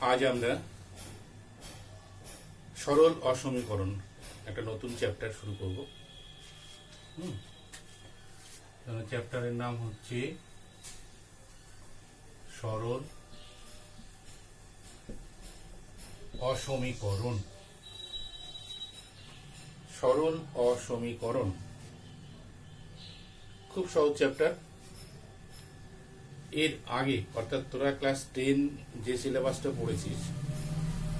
আজ আমরা সরল অসমীকরণ একটা নতুন চ্যাপ্টার শুরু করব। চ্যাপ্টারের নাম হচ্ছে সরল অসমীকরণ। সরল অসমীকরণ খুব সহজ চ্যাপ্টার। এর আগে অর্থাৎ তোরা ক্লাস 10 যে সিলেবাসটা পড়েছিস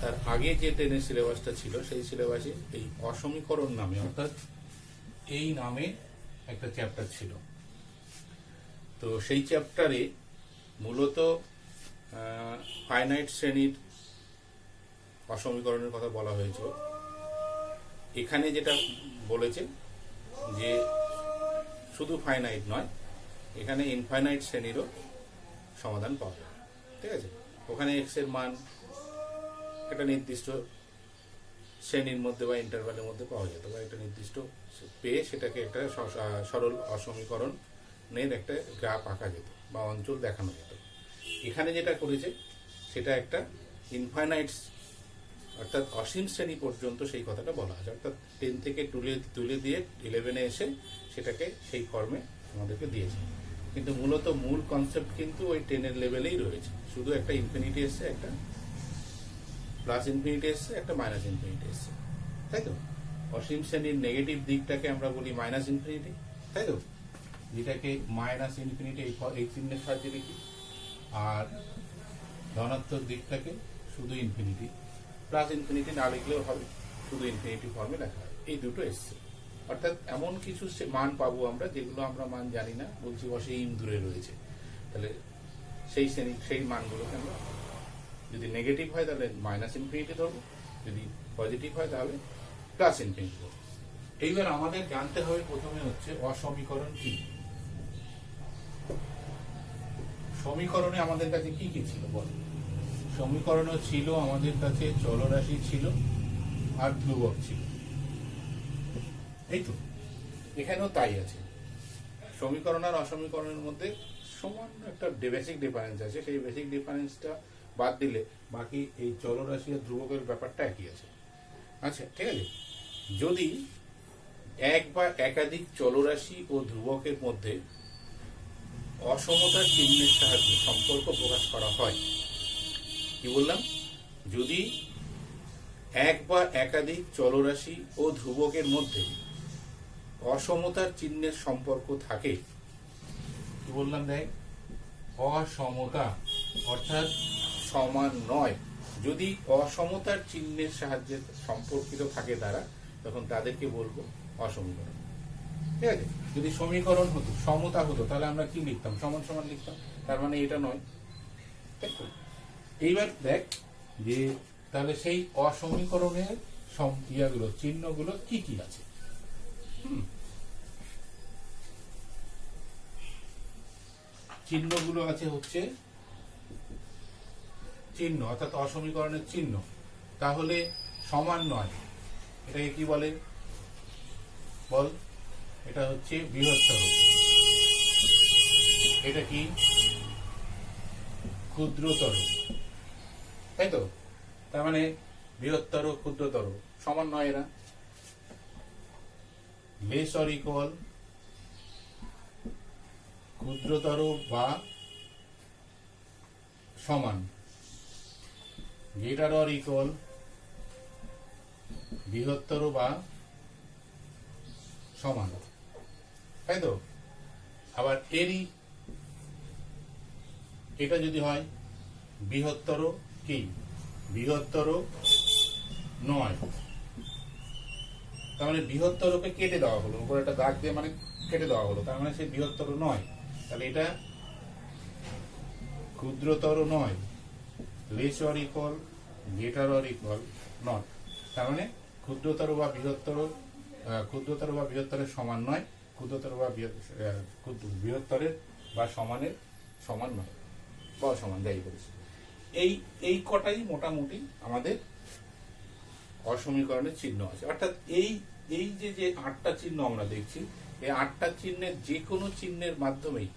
তার আগে যে 10-এর সিলেবাসটা ছিল সেই সিলেবাসে এই অসমীকরণ নামে অর্থাৎ এই নামে একটা চ্যাপ্টার ছিল। তো সেই চ্যাপ্টারে মূলত ফাইনাইট শ্রেণীর অসমীকরণের কথা বলা হয়েছে। এখানে যেটা বলেছে যে শুধু ফাইনাইট নয়, এখানে ইনফাইনাইট শ্রেণীরও সমাধান পাওয়া যাবে। ঠিক আছে, ওখানে এক্স এর মান একটা নির্দিষ্ট শ্রেণীর মধ্যে বা ইন্টারভ্যালের মধ্যে পাওয়া যেত, বা একটা নির্দিষ্ট পেয়ে সেটাকে একটা সরল অসমীকরণের একটা গ্রাফ আঁকা যেত বা অঞ্চল দেখানো যেত। এখানে যেটা করেছে সেটা একটা ইনফাইনাইট অর্থাৎ অসীম শ্রেণী পর্যন্ত সেই কথাটা বলা আছে, অর্থাৎ 10 থেকে তুলে দিয়ে 11-এ এসে সেটাকে সেই ফর্মে আমাদেরকে দিয়েছে। কিন্তু মূলত মূল কনসেপ্ট কিন্তু ওই 10-এর লেভেলেই রয়েছে, শুধু একটা ইনফিনিটি এসছে, একটা প্লাস ইনফিনিটি এসছে, একটা মাইনাস ইনফিনিটি এসছে, তাই তো। অসীম শ্রেণীর নেগেটিভ দিকটাকে আমরা বলি মাইনাস ইনফিনিটি, তাই তো, যেটাকে মাইনাস ইনফিনিটি এই চিহ্নের সাহায্যে লিখি, আর ধনাত্মক দিকটাকে শুধু ইনফিনিটি, প্লাস ইনফিনিটি না লিখলেও হবে, শুধু ইনফিনিটি ফর্মে লেখা হয়। এই দুটো এসছে, অর্থাৎ এমন কিছু মান পাবো আমরা যেগুলো আমরা মান জানি না, বলছি অসীম দূরে রয়েছে। তাহলে সেই মানগুলোকে আমরা যদি নেগেটিভ হয় তাহলে মাইনাস ইনফিনিটি ধরবো, যদি পজিটিভ হয় তাহলে প্লাস ইনফিনিটি ধরবো। এইবার আমাদের জানতে হবে প্রথমে হচ্ছে অসমীকরণ কি। সমীকরণে আমাদের কাছে কি কি ছিল বল। সমীকরণও ছিল আমাদের কাছে চলরাশি ছিল আর ধ্রুবক ছিল, এই তো। এখানেও তাই আছে। সমীকরণ আর অসমীকরণের মধ্যে সমান একটা বেসিক ডিফারেন্স আছে, সেই বেসিক ডিফারেন্সটা বাদ দিলে বাকি এই চলরাশি আর ধ্রুবকের ব্যাপারটা একই আছে। আচ্ছা, ঠিক আছে। যদি এক বা একাধিক চলরাশি ও ধ্রুবকের মধ্যে অসমতার চিহ্নের সাহায্যে সম্পর্ক প্রকাশ করা হয়, কি বললাম, যদি এক বা একাধিক চলরাশি ও ধ্রুবকের মধ্যে অসমতার চিহ্নের সম্পর্ক থাকে, কি বললাম, দেখ, অসমতা অর্থাৎ সমান নয়। যদি অসমতার চিহ্নের সাহায্যে সম্পর্কিত থাকে তারা, তখন তাদেরকে বলবো অসমীকরণ। ঠিক আছে। যদি সমীকরণ হতো, সমতা হতো, তাহলে আমরা কি লিখতাম, সমান সমান লিখতাম, তার মানে এটা নয়। এইবার দেখ যে তাহলে সেই অসমীকরণের ইয়াগুলো চিহ্নগুলো কি কি আছে। চিহ্নগুলো আছে হচ্ছে চিহ্ন অর্থাৎ অসমীকরণের চিহ্ন। তাহলে সমান নয়, এটাকে কি বলে বল, এটা হচ্ছে বৃহত্তর, এটা কি ক্ষুদ্রতর, তাই তো। তার মানে বৃহত্তর ক্ষুদ্রতর সমান নয়, এরা লেস অর ইকুয়াল ক্ষুদ্রতর বা সমান, গ্রেটার অর ইকুয়াল বৃহত্তর বা সমান, তাই তো। আবার এরই এটা যদি হয় বৃহত্তর কি, বৃহত্তর নয়, তার মানে বৃহত্তরকে কেটে দেওয়া হলো, উপরে একটা দাগ দিয়ে মানে কেটে দেওয়া হলো, তার মানে সে বৃহত্তর নয়। তাহলে এটা ক্ষুদ্রতর নয়, less or equal greater or equal not, তার মানে ক্ষুদ্রতর বা বৃহত্তরের সমান নয়, ক্ষুদ্রতর বা বৃহত্তরের বা সমানের সমান নয়, বা সমান, যাই বলেছে। এই কটাই মোটামুটি আমাদের অসমীকরণের চিহ্ন আছে। অর্থাৎ এই যে 8টা চিহ্ন আমরা দেখছি, এই 8টা চিহ্নের যে কোনো চিহ্নের মাধ্যমেই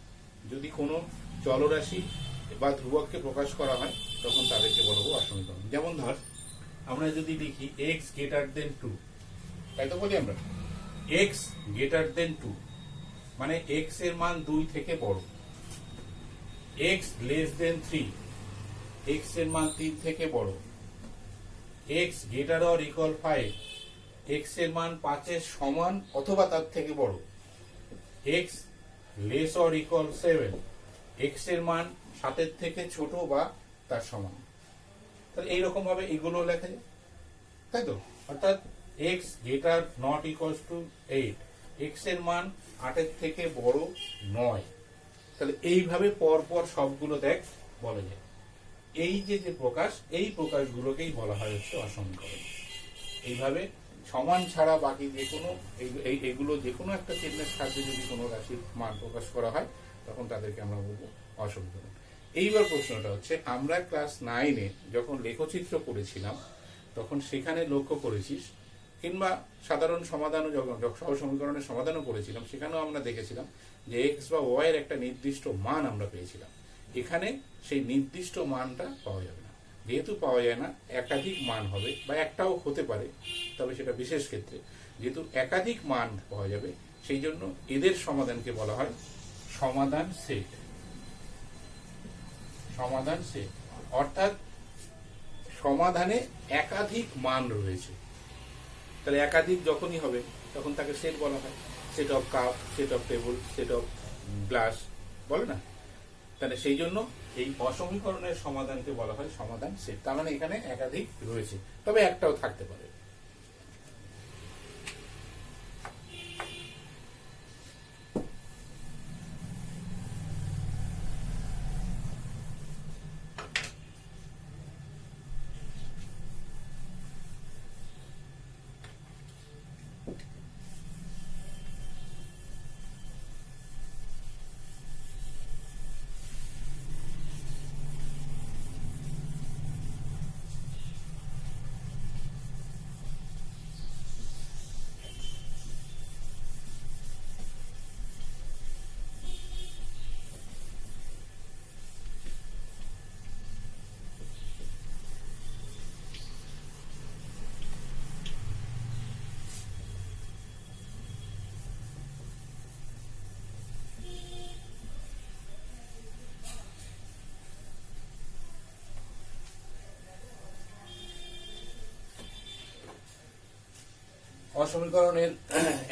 যদি কোনো চলরাশি বা ধ্রুবককে প্রকাশ করা হয়, তখন তাদেরকে বলবো অসমীকরণ। যেমন ধর আমরা যদি লিখি x গ্রেটার দেন 2, তাই তো বলি আমরা x গ্রেটার দেন 2 মানে x এর মান 2 থেকে বড়, x লেস দেন 3 x এর মান 3 থেকে বড়, x greater or equal 5 x এর মান 5 এর সমান অথবা তার থেকে বড়, x less or equal 7 x এর মান 7 এর থেকে ছোট বা তার সমান। তাহলে এইরকম ভাবে এগুলো লেখা যায়, তাই তো? অর্থাৎ x greater not equals to 8 x এর মান 8 এর থেকে বড় নয়। তাহলে এইভাবে পরপর সবগুলো দেখ বলা যায়। এই যে প্রকাশ, এই প্রকাশগুলোকেই বলা হয় হচ্ছে অসমীকরণ। এইভাবে সমান ছাড়া বাকি যে কোনো এইগুলো যে কোনো একটা চিহ্নের সাহায্যে যদি কোনো রাশির মান প্রকাশ করা হয় তখন তাদেরকে আমরা বলবো অসমীকরণ। এইবার প্রশ্নটা হচ্ছে, আমরা ক্লাস 9-এ যখন লেখচিত্র পড়েছিলাম তখন সেখানে লক্ষ্য করেছিস, কিংবা সাধারণ সমাধানও যখন সহ সমীকরণের সমাধানও করেছিলাম, সেখানেও আমরা দেখেছিলাম যে এক্স বা ওয়াই এর একটা নির্দিষ্ট মান আমরা পেয়েছিলাম। এখানে সেই নির্দিষ্ট মানটা পাওয়া যাবে না। যেহেতু পাওয়া যায় না, একাধিক মান হবে বা একটাও হতে পারে, তবে সেটা বিশেষ ক্ষেত্রে। যেহেতু একাধিক মান পাওয়া যাবে সেই জন্য এদের সমাধানকে বলা হয় সমাধান সেট। সমাধান সেট অর্থাৎ সমাধানে একাধিক মান রয়েছে। তাহলে একাধিক যখনই হবে তখন তাকে সেট বলা হয়। Set of cup, set of table, set of glass বলে না? তাহলে সেই জন্য এই অসমীকরণের সমাধানকে বলা হয় সমাধান সেট। তার মানে এখানে একাধিক রয়েছে, তবে একটাও থাকতে পারে। অসমীকরণের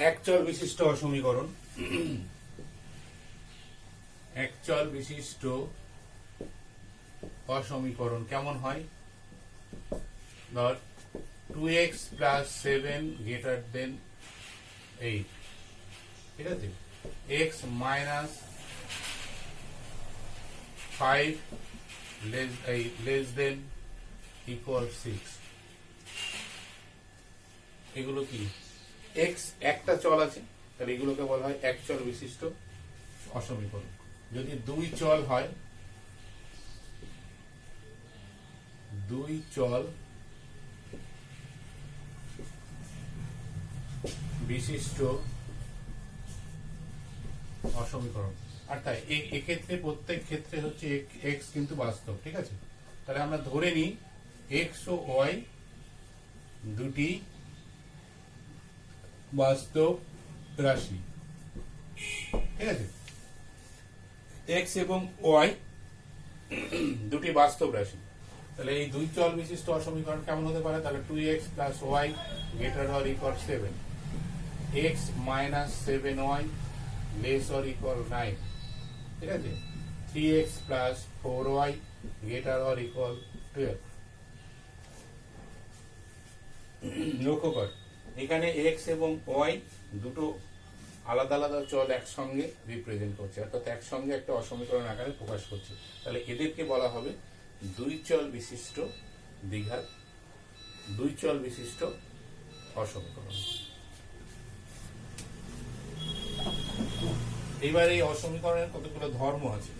একচল বিশিষ্ট অসমীকরণ। একচল বিশিষ্ট অসমীকরণ কেমন হয়? ধর 2x প্লাস 7 গ্রেটার দেন 8, ঠিক আছে? x minus 5 less than equal 6। এগুলো কি? x একটা চল আছে, তাহলে এগুলোকে বলা হয় একচল বিশিষ্ট অসমীকরণ। যদি দুই চল হয়, দুই চল বিশিষ্ট অসমীকরণ। অর্থাৎ এক্ষেত্রে প্রত্যেক ক্ষেত্রে হচ্ছে x কিন্তু বাস্তব, ঠিক আছে? তাহলে আমরা ধরে নিই x ও y দুটি বাস্তব রাশি, ঠিক আছে? x এবং y দুটি বাস্তব রাশি। তাহলে এই দুই চল বিশিষ্ট অসমীকরণ কেমন হতে পারে? তাহলে 2x plus Y greater or equal 7, x minus 7y less or equal 9, ঠিক আছে? 3x plus 4y greater or equal 12। লক্ষ্য কর, এখানে x এবং y দুটো আলাদা আলাদা চল একসঙ্গে রিপ্রেজেন্ট করছে, অর্থাৎ একসঙ্গে একটা অসমীকরণ আকারে প্রকাশ করছে। তাহলে এদেরকে বলা হবে দুই চল বিশিষ্ট দ্বিঘাত, দুই চল বিশিষ্ট অসমীকরণ। এইবার এই অসমীকরণের কতগুলো ধর্ম আছে,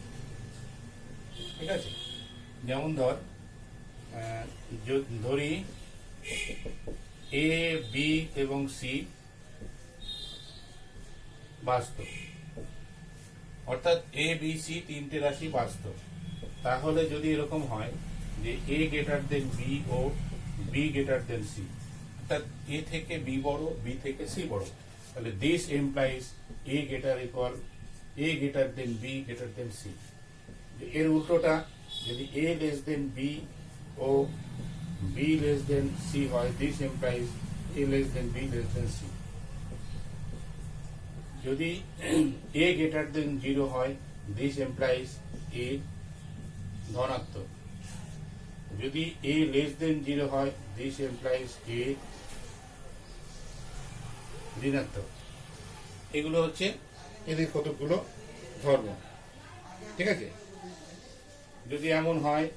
ঠিক আছে? যেমন ধরি এ, বি এবং সি বাস্তব, অর্থাৎ এ, বি, সি তিনটে রাশি বাস্তব। তাহলে যদি এরকম হয় যে এ গ্রেটার দেন বি ও বি গ্রেটার দেন সি, অর্থাৎ এ থেকে বি বড়, বি থেকে সি বড়, তাহলে this implies A greater than B greater than C. এর উল্টোটা, যদি এ লেস দেন বি ও বি লেস দেন সি হয়, this implies A less than B less than C. যদি এ গ্রেটার দেন 0 হয়, দিস এমপ্লাইজ এ ধনাত্মক। যদি এ লেস দেন 0 হয়, দিস এমপ্লাইজ এ ঋণাত্মক। এগুলো হচ্ছে এদের কতগুলো ধর্ম, ঠিক আছে। যদি এমন হয়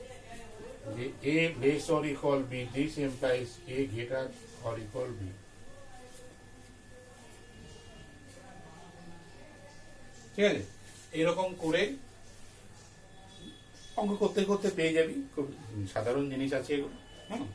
যে A less or equal B, this implies A greater or equal B. ঠিক আছে, এরকম করে অঙ্ক করতে করতে পেয়ে যাবি। খুব সাধারণ জিনিস আছে এগুলো। হ্যাঁ,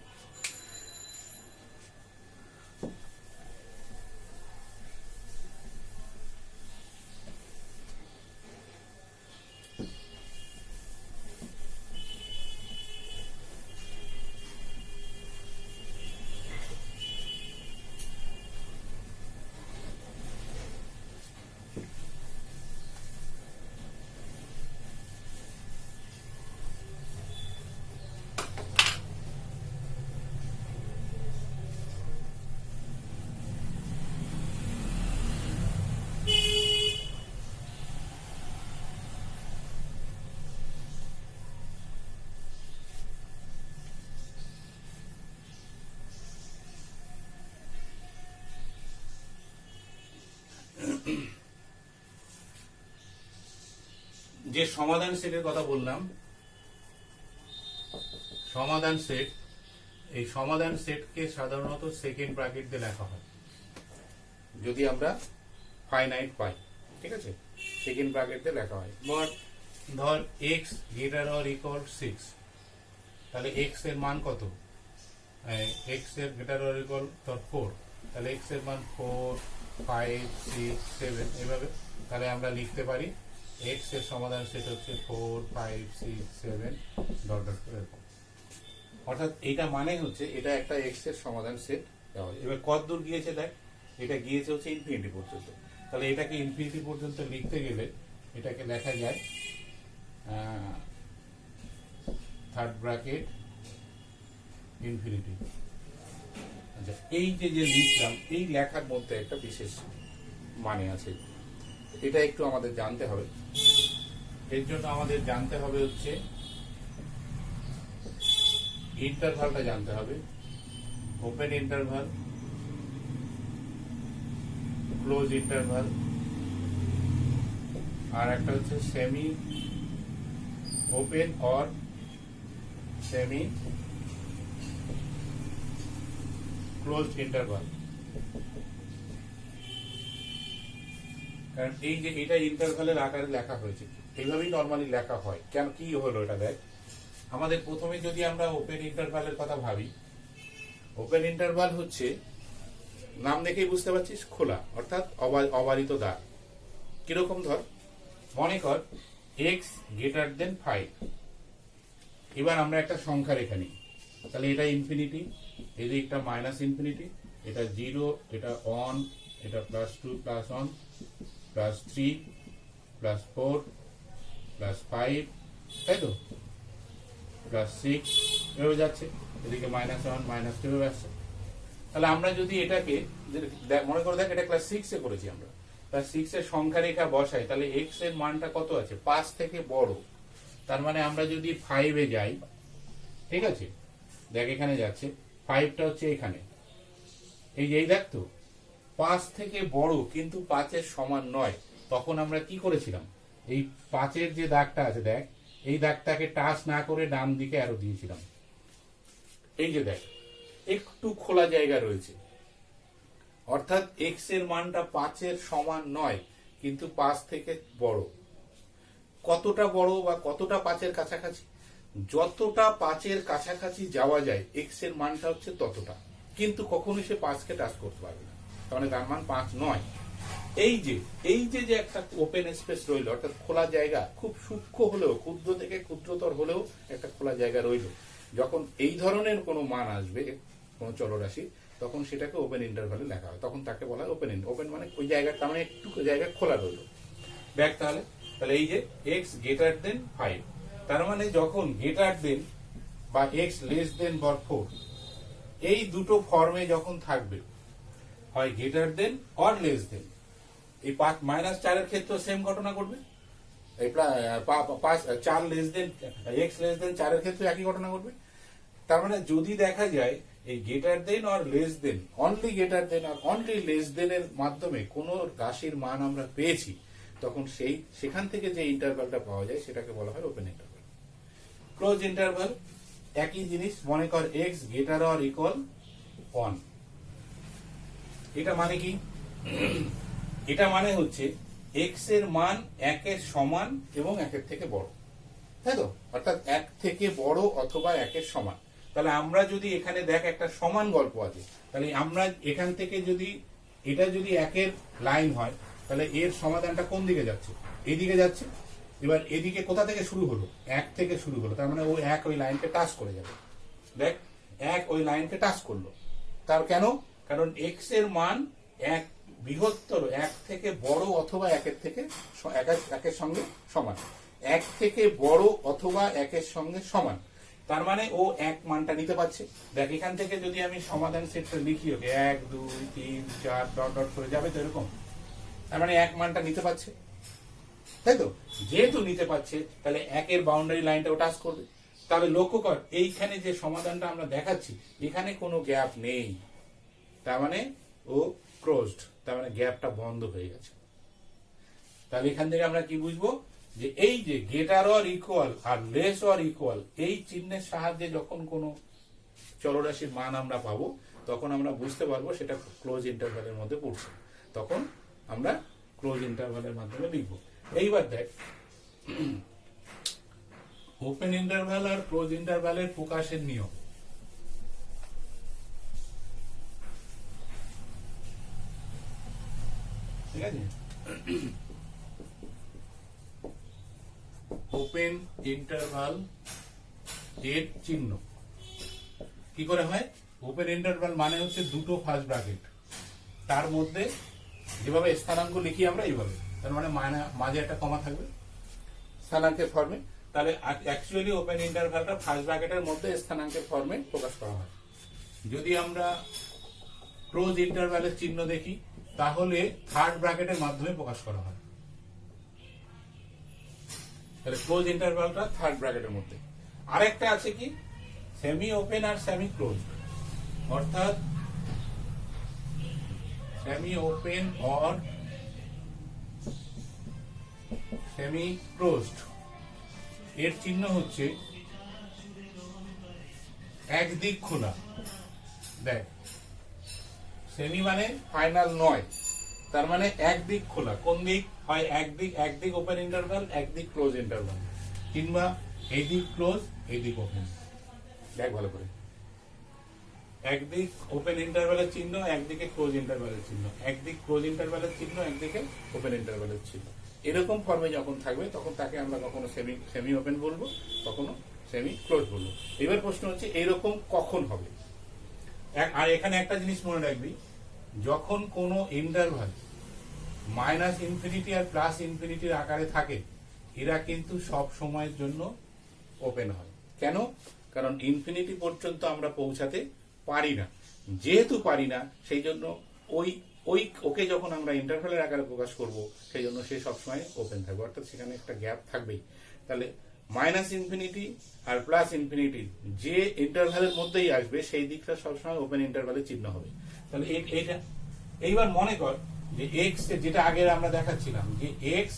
যে সমাধান সেটের কথা বললাম, সমাধান সেট, এই সমাধান সেটকে সাধারণত সেকেন্ড ব্র্যাকেট দিয়ে লেখা হয় যদি আমরা ফাইনাইট পাই। ঠিক আছে, সেকেন্ড ব্র্যাকেট দিয়ে লেখা হয়। বাট ধর এক্স গ্রেটার অর ইকুয়াল 6, তাহলে এক্স এর মান কত? এক্স এর গ্রেটার অর ইকুয়াল ধর 4, তাহলে এক্স এর মান 4, 5, 6, 7 এভাবে। তাহলে আমরা লিখতে পারি এক্স এর সমাধান সেট হচ্ছে 4, 5, 6, 7 ডট ডট করে। অর্থাৎ এটা মানে হচ্ছে এটা একটা এক্স এর সমাধান সেট দেওয়া হয়। এবার কত দূর গিয়েছে দেখ, এটা গিয়েছে হচ্ছে ইনফিনিটি পর্যন্ত। তাহলে এটাকে ইনফিনিটি পর্যন্ত লিখতে গেলে এটাকে লেখা যায় থার্ড ব্র্যাকেট ইনফিনিটি। আচ্ছা, এই যে লিখলাম, এই লেখার মধ্যে একটা বিশেষ মানে আছে, এটা একটু আমাদের জানতে হবে। এর জন্য আমাদের জানতে হবে হচ্ছে ইন্টারভালটা জানতে হবে। ওপেন ইন্টারভাল, ক্লোজ ইন্টারভাল, আর একটা হচ্ছে semi open or semi close interval. কারণ এই যে এটা ইন্টারভালের আকারে লেখা হয়েছে, এইভাবেই নর্মালি লেখা হয়। কেন, কি হলো এটা দেখ, আমাদের প্রথমে যদি আমরা ওপেন ইন্টারভালের কথা ভাবি, ওপেন ইন্টারভাল হচ্ছে নাম দেখেই বুঝতে পারছিস খোলা, অর্থাৎ অবারিত দ্বার। কিরকম, ধর মনে কর এক্স গ্রেটার দেন 5। এবার আমরা একটা সংখ্যা রেখে নিই, তাহলে এটা ইনফিনিটি, এদিকটা মাইনাস ইনফিনিটি, এটা 0, এটা 1, এটা +2 +1 +3 +4 +5, তাই তো, +6 এভাবে যাচ্ছে, এদিকে -1 -2 এভাবে আসছে। তাহলে আমরা যদি এটাকে মনে করে দেখ, এটা ক্লাস 6 এ করেছি আমরা, ক্লাস 6 এর সংখ্যা রেখা বসাই, তাহলে এক্স এর মানটা কত আছে? 5 থেকে বড়। তার মানে আমরা যদি 5 এ যাই, ঠিক আছে, দেখ এখানে যাচ্ছে 5টা হচ্ছে এখানে, এই যে দেখ তো 5 থেকে বড় কিন্তু 5 এর সমান নয়। তখন আমরা কি করেছিলাম, এই 5 এর যে দাগটা আছে দেখ, এই দাগটাকে টাচ না করে ডান দিকে অ্যারো দিয়েছিলাম। এই যে দেখ একটু খোলা জায়গা রয়েছে, অর্থাৎ এক্স এর মানটা 5 এর সমান নয় কিন্তু 5 থেকে বড়। কতটা বড় বা কতটা 5 এর কাছাকাছি? যতটা 5 এর কাছাকাছি যাওয়া যায় এক্স এর মানটা হচ্ছে ততটা, কিন্তু কখনোই সে 5 কে টাচ করতে পারবে না, তাহলে তার মান 5 নয়। এই যে একটা ওপেন স্পেস রইল, অর্থাৎ খোলা জায়গা, খুব সূক্ষ্ম হলেও, ক্ষুদ্র থেকে ক্ষুদ্রতর হলেও একটা খোলা জায়গা রইল, যখন এই ধরনের কোনো মান আসবে কোনো চলরাশি, তখন সেটাকে ওপেন ইন্টারভালে লেখা হয়, তখন তাকে বলা হয় ওপেন ওপেন মানে ওই জায়গাটা মানে একটু জায়গা খোলা রইল। দেখ তাহলে তাহলে এই যে এক্স গ্রেটার দেন 5, তার মানে যখন গ্রেটার দেন বা এক্স লেস দেন বা 4, এই দুটো ফর্মে যখন থাকবে, হয় গ্রেটার দেন অর লেস দেন, এই 5 - 4 এর ক্ষেত্রে সেম ঘটনা ঘটবে, এই 4 less than x less than 4 এর ক্ষেত্রে একই ঘটনা ঘটবে। তার মানে যদি দেখা যায় এই greater than or less than, only greater than আর অনলি লেস দেন এর মাধ্যমে কোন রাশির মান আমরা পেয়েছি, তখন সেখান থেকে যে ইন্টারভালটা পাওয়া যায় সেটাকে বলা হয় ওপেন ইন্টারভাল। ক্লোজ ইন্টারভাল একই জিনিস, মনে কর এক্স গ্রেটার অর ইকুয়াল 1, এটা মানে কি? এটা মানে হচ্ছে এক্স এর মান 1 এর সমান এবং 1 এর থেকে বড়, তাই তো? অর্থাৎ 1 থেকে বড় অথবা 1 এর সমান। তাহলে আমরা যদি এখানে দেখ একটা সমান গল্প আছে, তাহলে আমরা এখান থেকে যদি এটা যদি 1 এর লাইন হয়, তাহলে এর সমাধানটা কোন দিকে যাচ্ছে? এইদিকে যাচ্ছে। এবার এদিকে কোথা থেকে শুরু হলো? 1 থেকে শুরু হলো, তার মানে ও 1 ওই লাইনকে টাচ করে যাবে। দেখ 1 ওই লাইনকে টাচ করলো, তার কেন? কারণ এক্স এর মান 1 বৃহত্তর 1 থেকে বড় অথবা 1 এর থেকে 1 এর সঙ্গে সমান, 1 থেকে বড় অথবা 1 এর সঙ্গে সমান, তার মানে ও 1 মানটা নিতে পারছে। দেখ এখান থেকে যদি আমি সমাধান সেটটা লিখি, ওকে 1 2 3 4 ডট ডট করে যাবে তো এরকম, তার মানে 1 মানটা নিতে পারছে, তাই তো? যেহেতু নিতে পারছে, তাহলে 1 এর বাউন্ডারি লাইনটাও টাচ করবে। তাহলে লক্ষ্য কর এইখানে যে সমাধানটা আমরা দেখাচ্ছি, এখানে কোনো গ্যাপ নেই, তার মানে ও ক্লোজড, তার মানে গ্যাপটা বন্ধ হয়ে গেছে। তাহলে এখান থেকে আমরা কি বুঝবো? যে এই যে গ্রেটার অর ইকুয়াল আর লেস অর ইকুয়াল, এই চিহ্নের সাহায্যে যখন কোনো চলরাশির মান আমরা পাবো, তখন আমরা বুঝতে পারবো সেটা ক্লোজ ইন্টারভালের মধ্যে পড়ছে, তখন আমরা ক্লোজ ইন্টারভালের মাধ্যমে লিখবো। এইবার দেখ ওপেন ইন্টারভাল আর ক্লোজ ইন্টারভালের প্রকাশের নিয়ম। ঠিক আছে, ওপেন ইন্টারভাল এর চিহ্ন কি করে হয়? ওপেন ইন্টারভাল মানে হচ্ছে দুটো ফার্স্ট ব্র্যাকেট, তার মধ্যে যেভাবে স্থানাঙ্ক লিখি আমরা এইভাবে, তার মানে মাঝে একটা কমা থাকবে স্থানাঙ্কের ফর্মে। তাহলে অ্যাকচুয়ালি ওপেন ইন্টারভালটা ফার্স্ট ব্র্যাকেটের মধ্যে স্থানাঙ্কের ফর্মে প্রকাশ করা হয়। যদি আমরা ক্লোজ ইন্টারভালের চিহ্ন দেখি, তাহলে থার্ড ব্র্যাকেটের মাধ্যমে প্রকাশ করা হয়। তাহলে ক্লোজ ইন্টারভালটা থার্ড ব্র্যাকেটের মধ্যে। আরেকটা আছে কি সেমি ওপেন আর সেমি ক্লোজ, অর্থাৎ semi open or semi closed, এর চিহ্ন হচ্ছে একদিক খোলা। দেখ সেমি মানে ফাইনাল নয়, তার মানে একদিক খোলা। কোন দিক হয়? একদিক ওপেন ইন্টারভাল, একদিক ক্লোজ ইন্টারভাল, কিংবা এইদিক ক্লোজ এইদিক ওপেন। দেখ ভালো করে, একদিক ওপেন ইন্টারভালের চিহ্ন, একদিকে ক্লোজ ইন্টারভালের চিহ্ন, একদিক ক্লোজ ইন্টারভালের চিহ্ন, একদিকে ওপেন ইন্টারভালের চিহ্ন। এরকম ফর্মে যখন থাকবে, তখন তাকে আমরা কখনো সেমি ওপেন বলবো, কখনো সেমি ক্লোজ বলবো। এবার প্রশ্ন হচ্ছে এইরকম কখন হবে? আর এখানে একটা জিনিস মনে রাখবি, যখন কোনো ইন্টারভাল মাইনাস ইনফিনিটি আর প্লাস ইনফিনিটির আকারে থাকে, এরা কিন্তু সব সময়ের জন্য ওপেন হয়। কেন? কারণ ইনফিনিটি পর্যন্ত আমরা পৌঁছাতে পারি না। যেহেতু পারি না, সেই জন্য ওকে যখন আমরা ইন্টারভালের আকারে প্রকাশ করব, সেই জন্য সে সবসময় ওপেন থাকবে, অর্থাৎ সেখানে একটা গ্যাপ থাকবেই। তাহলে মাইনাস ইনফিনিটি আর প্লাস ইনফিনিটি যে ইন্টারভালের মধ্যেই আসবে, সেই দিকটা সবসময় ওপেন ইন্টারভালের চিহ্ন হবে। তাহলে এইটা এইবার মনে কর যে এক্স, যেটা আগে আমরা দেখাচ্ছিলাম যে এক্স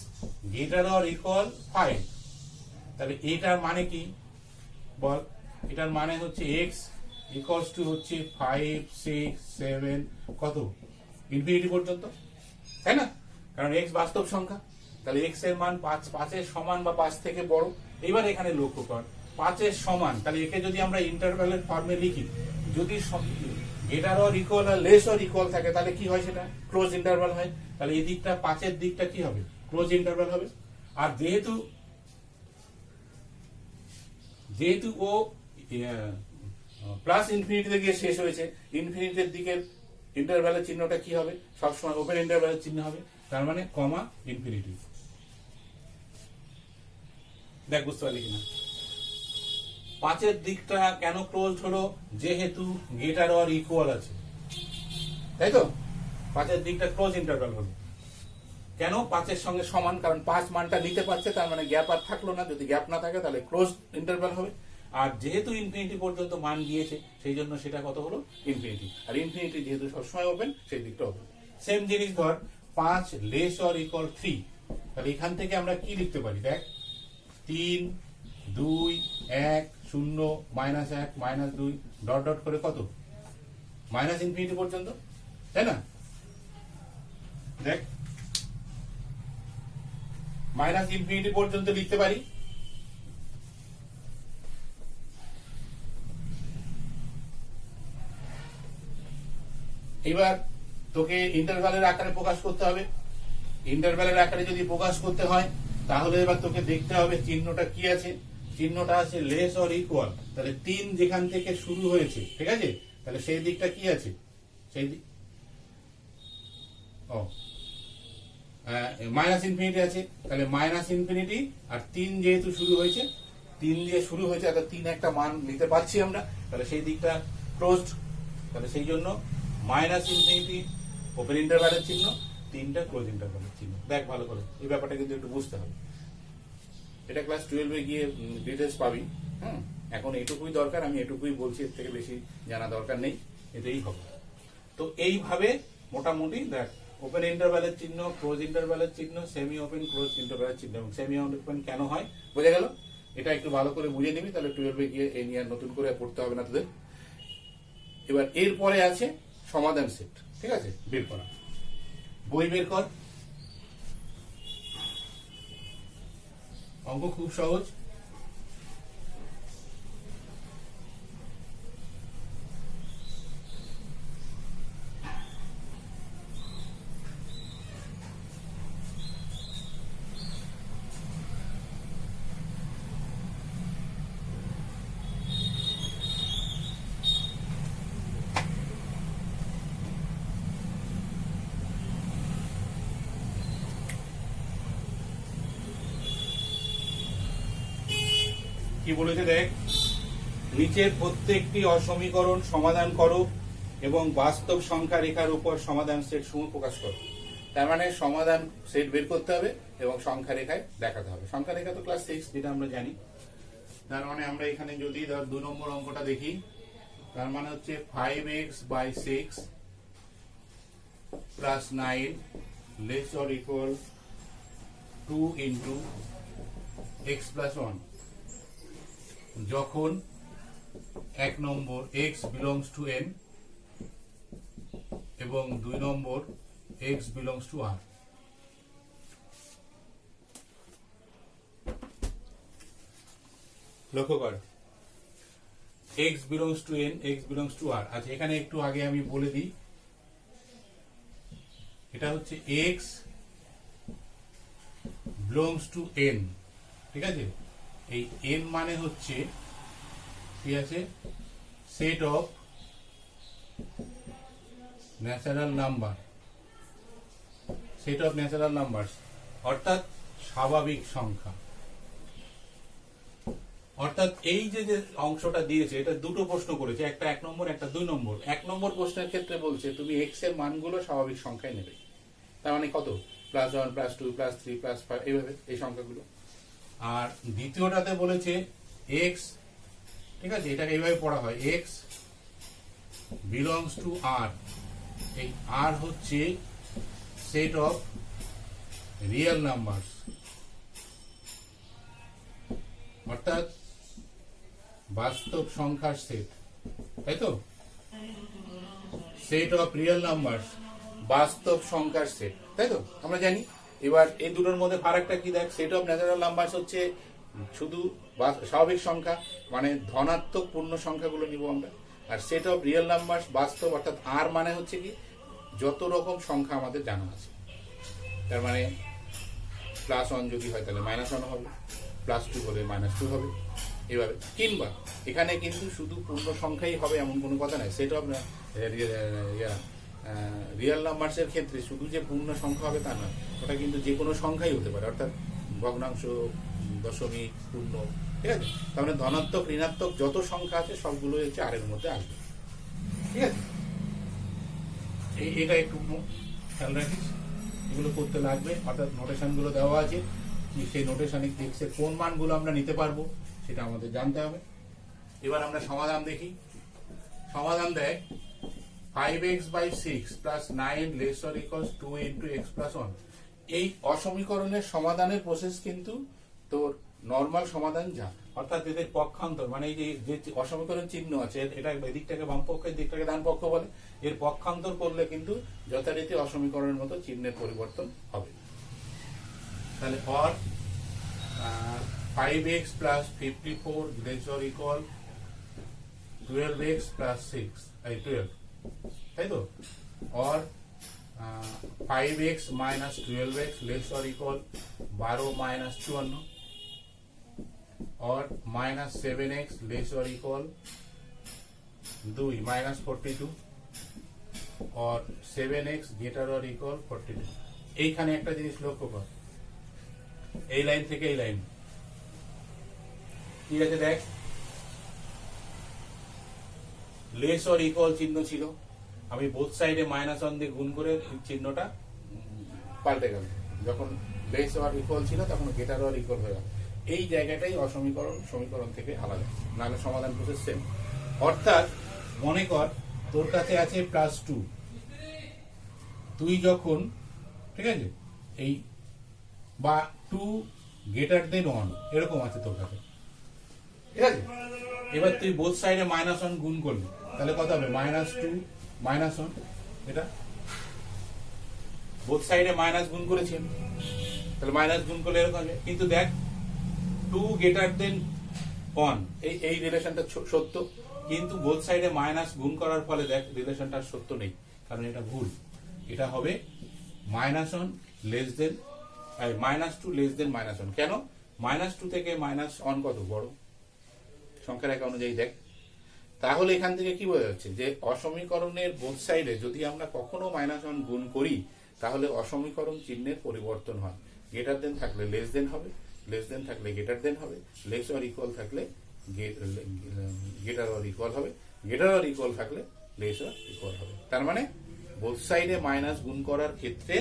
গ্রেটার অর ইকুয়াল 5, তাহলে এটার মানে কি বল? এটার মানে হচ্ছে এক্স ইকুয়ালস টু হচ্ছে 5 6 7 কত ইনফিনিটি পর্যন্ত, তাই না? কারণ এক্স বাস্তব সংখ্যা, তাহলে এক্স এর মান 5 এর সমান বা 5 থেকে বড়। এবার এখানে লক্ষ্য কর 5 এর সমান, তাহলে একে যদি আমরা ইন্টারভালের ফর্মে লিখি, যদি গ্রেটার অর ইকুয়াল আর লেস অর ইকুয়াল থাকে, তাহলে কি হয়? সেটা ক্লোজ ইন্টারভাল হয়। তাহলে এই দিকটা 5 এর দিকটা কি হবে? ক্লোজ ইন্টারভাল হবে। আর যেহেতু ও প্লাস ইনফিনিটিতে গিয়ে শেষ হয়েছে, ইনফিনিটির দিকের ইন্টারভ্যালের চিহ্নটা কি হবে? সবসময় ওপেন ইন্টারভ্যালের চিহ্ন হবে, তার মানে কমা ইনফিনিটি। দেখ বুঝতে পারলি কিনা? 5 দিকটা কেন ক্লোজড হলো? যেহেতু গ্রেটার অর ইকুয়াল আছে, তাই তো 5 দিকটা ক্লোজ ইন্টারভ্যাল হলো। কেন? 5 সঙ্গে সমান, কারণ 5 মানটা নিতে পারছে, তার মানে গ্যাপ আর থাকলো না। যদি গ্যাপ না থাকে তাহলে ক্লোজ ইন্টারভ্যাল হবে। আর যেহেতু ইনফিনিটি পর্যন্ত মান গিয়েছে, সেই জন্য সেটা কত হলো? ইনফিনিটি। আর ইনফিনিটি যেহেতু সবসময় ওপেন, সেই দিকটা ওপেন। সেম জিনিস ধর 5 লেস অর ইকুয়াল 3, তাহলে এখান থেকে আমরা কি লিখতে পারি? দেখ 3, 2, 1, 0, -1, -2 ডট ডট করে কত? মাইনাস ইনফিনিটি পর্যন্ত, তাই না? দেখ মাইনাস ইনফিনিটি পর্যন্ত লিখতে পারি। এবার তোকে ইন্টারভ্যালের আকারে প্রকাশ করতে হবে। ইন্টারভ্যালের আকারে যদি প্রকাশ করতে হয়, তাহলে এবার তোকে দেখতে হবে চিহ্নটা কি আছে। চিহ্নটা আছে লেস অর ইকুয়াল, তাহলে 3 যেখান থেকে শুরু হয়েছে, ঠিক আছে, তাহলে সেই দিকটা কি আছে? সেই দিক মাইনাস ইনফিনিটি আছে, তাহলে মাইনাস ইনফিনিটি। আর 3 যেহেতু শুরু হয়েছে, 3 দিয়ে শুরু হয়েছে, তাহলে 3 একটা মান নিতে পারছি আমরা, তাহলে সেই দিকটা ক্লোজড। তাহলে সেই জন্য মাইনাস ইনফিনিটি ওপেন ইন্টারভ্যালের চিহ্ন, 3টা ক্লোজ ইন্টারভ্যালের চিহ্ন। দেখ ভালো করে, এই ব্যাপারটা কিন্তু একটু বুঝতে হবে। এটা ক্লাস 12-এ গিয়ে ডিটেলস পাবি। হ্যাঁ, এখন এটুকুই দরকার, আমি এটুকুই বলছি, এর থেকে বেশি জানা দরকার নেই, এটাই হবে। তো এইভাবে মোটামুটি দেখ ওপেন ইন্টারভ্যালের চিহ্ন, ক্লোজ ইন্টারভ্যালের চিহ্ন, সেমি ওপেন, ক্লোজ ইন্টারভ্যালের চিহ্ন এবং সেমি ওপেন কেন হয় বোঝা গেল। এটা একটু ভালো করে বুঝে নিবি, তাহলে 12-এ গিয়ে এই নিয়ে নতুন করে পড়তে হবে না তোদের। এবার এরপরে আছে সমাধান সেট, ঠিক আছে, বের করা। বই বের কর, অঙ্ক খুব সহজ। কি বলেছে দেখ, নিচের প্রত্যেকটি অসমীকরণ সমাধান করো এবং বাস্তব সংখ্যা রেখার উপর সমাধান সেট সমূহ প্রকাশ করো। তার মানে সমাধান সেট বের করতে হবে এবং সংখ্যা রেখায় দেখাতে হবে। সংখ্যা রেখা তো ক্লাস 6 যেটা আমরা জানি। তার মানে আমরা এখানে যদি ধর 2 নম্বর অঙ্কটা দেখি, তার মানে হচ্ছে 5x/6 + 9 less or equal 2 into x + 1, যখন 1 নম্বর x belongs to n এবং 2 নম্বর x belongs to r। লক্ষ্য কর, x belongs to n, x belongs to r। আচ্ছা, এখানে একটু আগে আমি বলে দিই, এটা হচ্ছে x belongs to n, ঠিক আছে। এই n মানে হচ্ছে কি আছে? Set of natural number, set of natural numbers, অর্থাৎ স্বাভাবিক সংখ্যা। অর্থাৎ এই যে অংশটা দিয়েছে, এটা দুটো প্রশ্ন করেছে, একটা 1 নম্বর, একটা 2 নম্বর। 1 নম্বর প্রশ্নের ক্ষেত্রে বলছে তুমি x এর মানগুলো স্বাভাবিক সংখ্যায় নেবে, তার মানে কত? +1, +2, +3, +5, এইভাবে এই সংখ্যাগুলো। আর দ্বিতীয়টাতে বলেছে x, ঠিক আছে, এটাকে এইভাবে পড়া হয়, x belongs to r। এই r হচ্ছে সেট অফ রিয়েল নাম্বারস, অর্থাৎ বাস্তব সংখ্যার সেট, তাই তো? সেট অফ রিয়েল নাম্বারস, বাস্তব সংখ্যার সেট, তাই তো আমরা জানি। এবার এই দুটোর মধ্যে ফারাকটা কি দেখ, সেট অফ ন্যাচারাল নাম্বারস হচ্ছে শুধু স্বাভাবিক সংখ্যা, মানে ধনাত্মক পূর্ণ সংখ্যাগুলো নিব আমরা। আর সেট অফ রিয়েল নাম্বারস বাস্তব, অর্থাৎ আর মানে হচ্ছে কি যত রকম সংখ্যা আমাদের জানা আছে। তার মানে +1 যদি হয় তাহলে -1 হবে, +2 হলে -2 হবে, এভাবে। কিংবা এখানে কিন্তু শুধু পূর্ণ সংখ্যাই হবে এমন কোনো কথা নাই। সেট অফ রিয়েল নাম্বারসের ক্ষেত্রে শুধু যে পূর্ণ সংখ্যা হবে তা নয়, ওটা কিন্তু যে কোনো সংখ্যাই হতে পারে, অর্থাৎ ভগ্নাংশ, দশমিক, পূর্ণ, ঠিক আছে। তার মানে ধনাত্মক ঋণাত্মক যত সংখ্যা আছে সবগুলো হচ্ছে আর এর মধ্যে আসবে, ঠিক আছে। এটা একটু খেয়াল রাখিস, এগুলো করতে লাগবে, অর্থাৎ নোটেশনগুলো দেওয়া আছে, সেই নোটেশনে এক্সের কোন মানগুলো আমরা নিতে পারবো সেটা আমাদের জানতে হবে। এবার আমরা সমাধান দেখি। সমাধান দেয় 5x/6 + 9 ≤ 2 × x + 1। এই অসমীকরণের সমাধানের প্রসেস কিন্তু তোর নরমাল সমাধান যা, অর্থাৎ এদের পক্ষান্তর, মানে এই যে অসমীকরণ চিহ্ন আছে, এটা এদিকটাকে বাম পক্ষ, এদিকটাকে ডান পক্ষ বলে, এর পক্ষান্তর করলে কিন্তু যথারীতি অসমীকরণের মতো চিহ্নের পরিবর্তন হবে। তাহলে or 5x + 54 ≤ 12x + 6, এই 12, তাই তো, or 5x - 12x ≤ 12 - 54, or -7x ≤ 2 - 42, or 7x ≥ 42। এইখানে একটা জিনিস লক্ষ্য কর, এই লাইন থেকে এই লাইন, ঠিক আছে, দেখ লেস অর ইকুয়াল চিহ্ন ছিল, আমি বোথ সাইডে -1 দিয়ে গুণ করে চিহ্নটা পাল্টে গেল, যখন লেস অর ইকুয়াল ছিল তখন গ্রেটার অর ইকুয়াল হয়ে গেল। এই জায়গাটাই সমীকরণ থেকে আলাদা, নাহলে সমাধান প্রসেস সেম। অর্থাৎ মনে কর তোর কাছে আছে +2, তুই যখন, ঠিক আছে, এই বা 2 > 1 এরকম আছে তোর কাছে, ঠিক আছে। এবার তুই বোথ সাইডে -1 গুণ করলি, তাহলে কত হবে? -2 -1, এটা বোথ সাইডে মাইনাস গুণ করেছি, তাহলে মাইনাস গুণ করলে এরকম হবে। কিন্তু দেখ 2 > 1 এই রিলেশনটা সত্য, কিন্তু বোথ সাইডে মাইনাস গুণ করার ফলে দেখ রিলেশনটা সত্য নেই, কারণ এটা ভুল। এটা হবে -1 লেস দেন -2 লেস দেন -1। কেন? -2 থেকে -1 কত বড় সংখ্যার রেখা অনুযায়ী দেখ। তাহলে এখান থেকে কি বোঝা যাচ্ছে যে অসমীকরণের বোথ সাইডে যদি আমরা কখনো -1 গুণ করি তাহলে অসমীকরণ চিহ্নের পরিবর্তন হয়। গ্রেটার দেন থাকলে লেস দেন হবে, লেস দেন থাকলে গ্রেটার দেন হবে, লেস অর ইকুয়াল থাকলে গ্রেটার অর ইকুয়াল হবে, গ্রেটার অর ইকুয়াল থাকলে লেস অর ইকুয়াল হবে। তার মানে বোথ সাইডে মাইনাস গুণ করার ক্ষেত্রে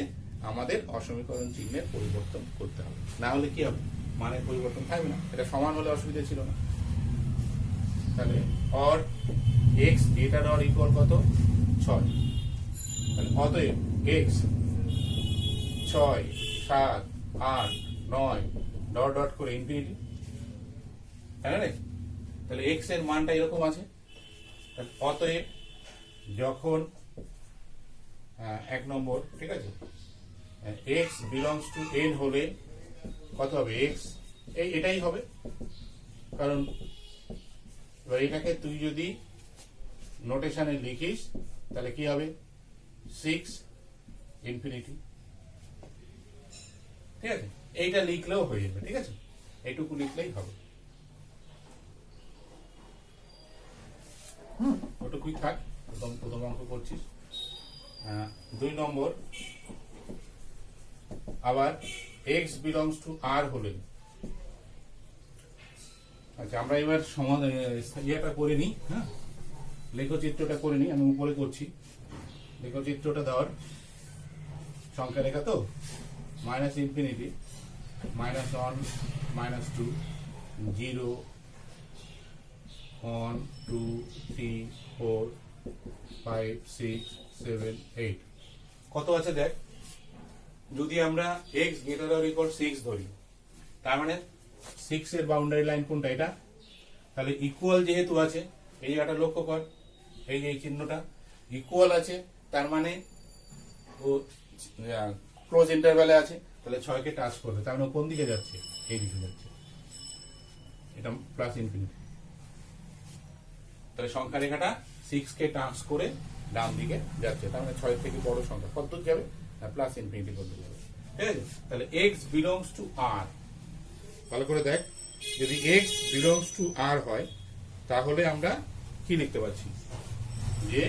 আমাদের অসমীকরণ চিহ্নের পরিবর্তন করতে হবে, না হলে কি হবে? মানের পরিবর্তন থাকবে না। এটা সমান হলে অসুবিধা ছিল না। তাহলে or x greater or equal কত? 6। তাহলে অতএব x 6 7 8 9 ডট ডট করে ইনফিনিটি, তাই না? তাহলে x এর মানটা এরকম আছে। অতএব যখন 1 নম্বর, ঠিক আছে, x বিলংস টু n হলে কত হবে? x এটাই হবে, কারণ এবার এটাকে তুই যদি নোটেশনে লিখিস তাহলে কি হবে? 6 ইনফিনিটি, ঠিক আছে। এইটা লিখলেও হয়ে যাবে, ঠিক আছে, এইটুকু লিখলেই হবে। ওটুকুই থাক, প্রথম অঙ্ক করছিস। 2 নম্বর, আবার x বিলংস টু r হলে, আচ্ছা আমরা এবার ইয়েটা করে নিই, হ্যাঁ, লেখচিত্রটা করে নিই। আমি উপরে করছি, লেখচিত্রটা দেওয়ার সংখ্যা রেখা তো, -ইনফিনিটি, -1 -2 0 1 2 3 4 5 6 7 8 কত আছে দেখ। যদি আমরা x গ্রেটার অর ইকুয়াল 6 ধরি, তার মানে 6 এর বাউন্ডারি লাইন কোনটা? এটা। তাহলে ইকুয়াল যেহেতু আছে, এই জায়গাটা লক্ষ্য কর, এই যে চিহ্নটা ইকুয়াল আছে, তার মানে ও ক্লোজ ইন্টারভ্যালে আছে, তাহলে 6 কে টাচ করবে, তার মানে কোন দিকে যাচ্ছে? এই দিকে যাচ্ছে, এটা +ইনফিনিটি। তাহলে সংখ্যা রেখাটা 6 কে টাচ করে ডান দিকে যাচ্ছে, তার মানে 6 থেকে বড় সংখ্যা কত যাবে? +ইনফিনিটি করতে যাবে, ঠিক আছে। তাহলে x বিলংস টু r, ভালো করে দেখ, যদি x বিলংস টু r হয় তাহলে আমরা কি লিখতে পারছি যে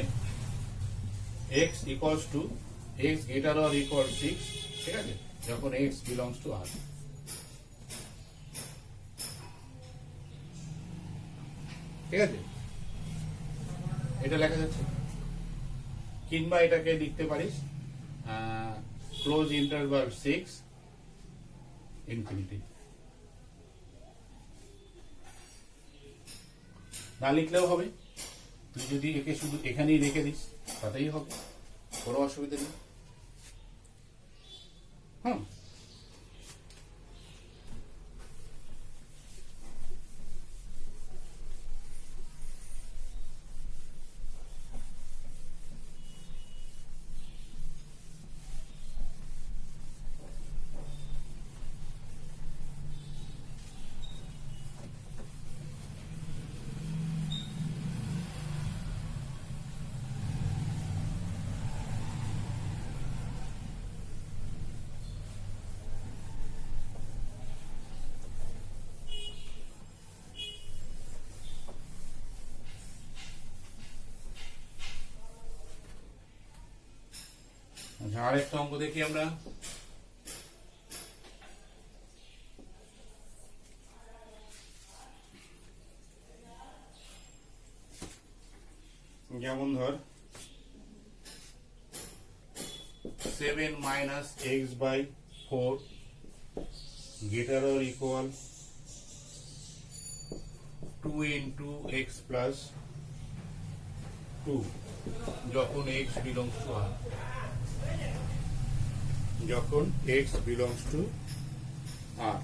x equals to x greater or equal 6, ঠিক আছে, যখন x বিলংস টু r। ঠিক আছে, এটা লেখা যাচ্ছে। কিংবা এটাকে লিখতে পারিস ক্লোজ ইন্টারভাল 6 ইনফিনিটি। না লিখলেও হবে, তুই যদি একে শুধু এখানেই রেখে দিস তাতেই হবে, কোনো অসুবিধা নেই। হ্যাঁ, আচ্ছা, আরেকটা অঙ্ক দেখি আমরা। যেমন ধর 7 minus X by 4 greater or equal 2 into X plus 2 যখন এক্স বিলংস টু আর। যখন x belongs to R।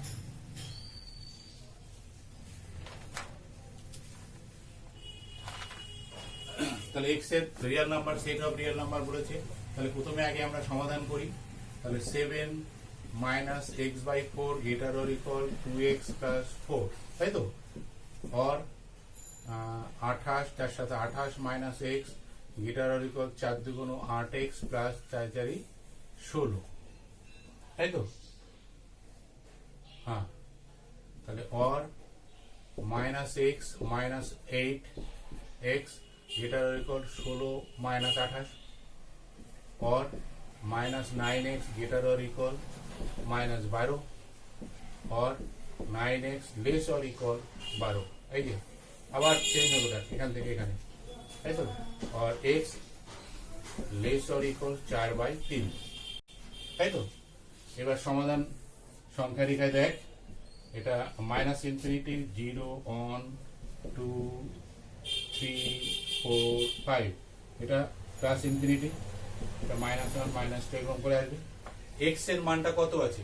তাহলে x এর real number, set of real number বলেছে। তাহলে প্রথমে আগে আমরা সমাধান করি। তাহলে 7 minus X by 4 greater or equal 2x plus 4, তাই তো? অর 28, তার সাথে 28 minus X greater or equal 4 দুগুণ 8x প্লাস 4 4 16, তাই তো? হ্যাঁ, তাহলে or minus x minus 8x greater or equal 16 minus 28, or minus 9x greater or equal minus 12, or 9x less or equal 12। এই যে আবার চেঞ্জ হলো, দেখ এখান থেকে এখানে, তাই তো? Or x less or equal 4/3, তাই তো? এবার সমাধান সংখ্যা রেখায় দেখ, এটা মাইনাস ইনফিনিটি 0 1 2 3 4 5, এটা প্লাস ইনফিনিটি, এটা মাইনাস 1 মাইনাস 2 এরকম করে আসবে। x এর মানটা কত আছে,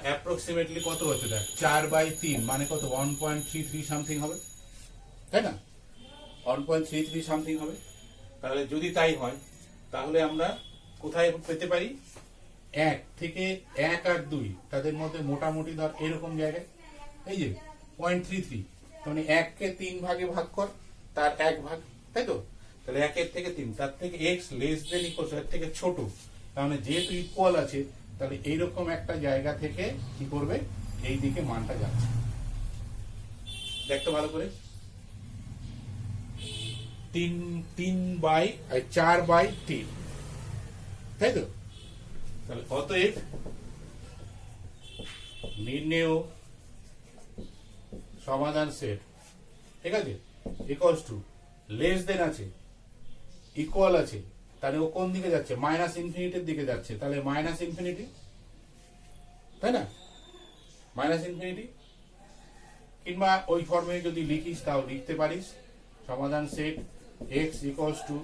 অ্যাপ্রক্সিমেটলি কত আছে দেখ, 4/3 মানে কত, 1.33 সামথিং হবে, তাই না? 1.33 সামথিং হবে। তাহলে যদি তাই হয় তাহলে আমরা কোথায় পেতে পারি, 1 থেকে 1 আর 2 তাদের মধ্যে মোটামুটি ধর এরকম জায়গায়, এই যে 0.33, মানে 1 কে 3 ভাগে ভাগ কর, তার 1 ভাগ, তাই তো? তাহলে 1 এর থেকে 3, তার থেকে x লেস দেন ইকুয়াল, এর থেকে ছোট, তাহলে যেহেতু ইকুয়াল আছে তাহলে এইরকম একটা জায়গা থেকে কি করবে, এই দিকে মানটা যাচ্ছে। দেখতে ভালো করে, 4/3, তাই তো? তাহলে অতএব নির্ণেয় সমাধান সেট, ঠিক আছে, ইকুয়ালস টু লেস দেন আছে, ইকুয়াল আছে, তাহলে ও কোন দিকে যাচ্ছে, মাইনাস ইনফিনিটির দিকে যাচ্ছে, তাহলে মাইনাস ইনফিনিটি, তাই না? মাইনাস ইনফিনিটি, কিংবা ওই ফর্মে যদি লিখিস তাও লিখতে পারিস। সমাধান সেট x ইকুয়ালস টু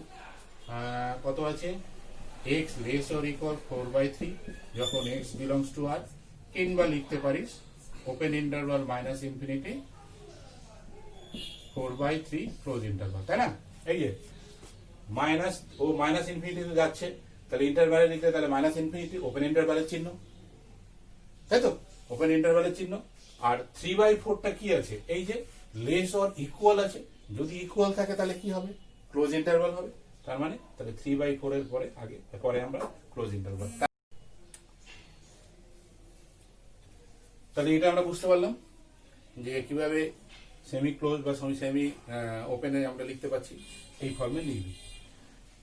কত আছে, x লেস অর ইকুয়াল 4/3 যখন x বিলংস টু r, কিংবা লিখতে পারিস open interval minus infinity 4/3 close interval, তাই না? এই যে মাইনাস, ও মাইনাস ইনফিনিটিতে যাচ্ছে, তাহলে ইন্টারভালে লিখলে তাহলে মাইনাস ইনফিনিটি, ওপেন ইন্টারভালের চিহ্ন, তাই তো? ওপেন ইন্টারভালের চিহ্ন। আর 3/4টা কি আছে, এই যে লেস অর ইকুয়াল আছে, যদি ইকুয়াল থাকে তাহলে কি হবে, ক্লোজ ইন্টারভাল হবে। তার মানে তাহলে 3/4 এর পরে আমরা ক্লোজ ইন্টারভাল। তাহলে এটা আমরা বুঝতে পারলাম যে কিভাবে সেমি ক্লোজ বা সেমি ওপেনে আমরা লিখতে পাচ্ছি, এই ফর্মে লিখবি।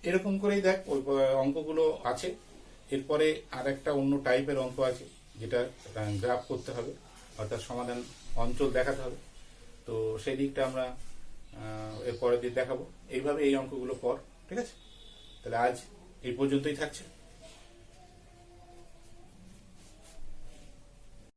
এরকম করেই দেখ ওই অঙ্কগুলো আছে। এরপরে আর একটা অন্য টাইপের অঙ্ক আছে, যেটা গ্রাফ করতে হবে, অর্থাৎ সমাধান অঞ্চল দেখাতে হবে। তো সেই দিকটা আমরা এর পরের দিন দেখাবো। এইভাবে এই অঙ্কগুলো কর, ঠিক আছে? তাহলে আজ এই পর্যন্তই থাকছে।